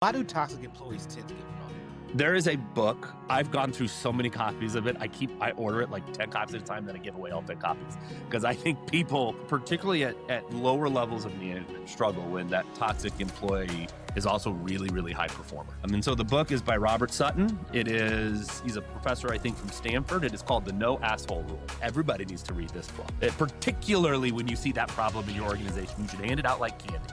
Why do toxic employees tend to get promoted? There is a book. I've gone through so many copies of it. I order it like 10 copies at a time, then I give away all 10 copies. Because I think people, particularly at lower levels of management, struggle when that toxic employee is also really, really high performer. So the book is by Robert Sutton. He's a professor, I think, from Stanford. It is called The No Asshole Rule. Everybody needs to read this book. Particularly when you see that problem in your organization, you should hand it out like candy.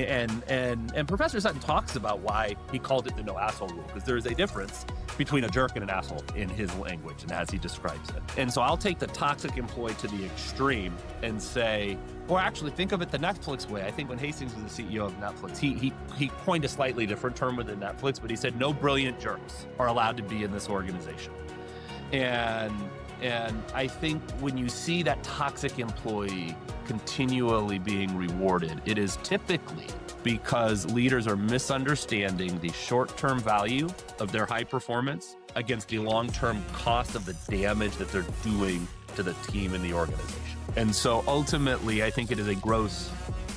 And Professor Sutton talks about why he called it the no asshole rule, because there is a difference between a jerk and an asshole in his language and as he describes it. And so I'll take the toxic employee to the extreme and say, or actually think of it the Netflix way. I think when Hastings was the CEO of Netflix, he coined a slightly different term within Netflix, but he said no brilliant jerks are allowed to be in this organization. And I think when you see that toxic employee continually being rewarded, it is typically because leaders are misunderstanding the short-term value of their high performance against the long-term cost of the damage that they're doing to the team and the organization. And so ultimately, I think it is a gross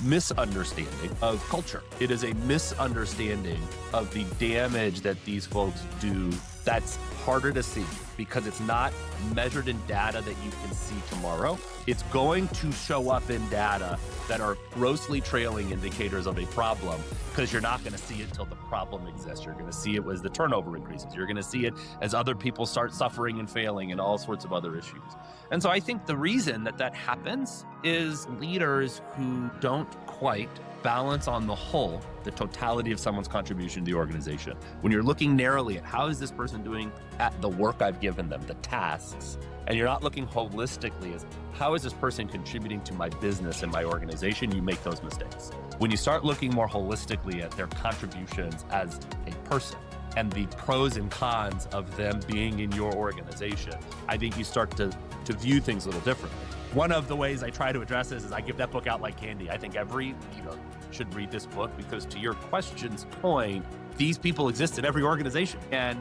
misunderstanding of culture. It is a misunderstanding of the damage that these folks do that's harder to see because it's not measured in data that you can see tomorrow. It's going to show up in data that are grossly trailing indicators of a problem because you're not going to see it until the problem exists. You're going to see it as the turnover increases. You're going to see it as other people start suffering and failing and all sorts of other issues. And so I think the reason that happens is leaders who don't quite balance on the whole, the totality of someone's contribution to the organization. When you're looking narrowly at how is this person doing at the work I've given them, the tasks, and you're not looking holistically as how is this person contributing to my business and my organization, you make those mistakes. When you start looking more holistically at their contributions as a person and the pros and cons of them being in your organization, I think you start to view things a little differently. One of the ways I try to address this is I give that book out like candy. I think every leader should read this book because to your question's point, these people exist in every organization. And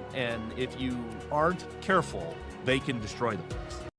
if you aren't careful, they can destroy the place.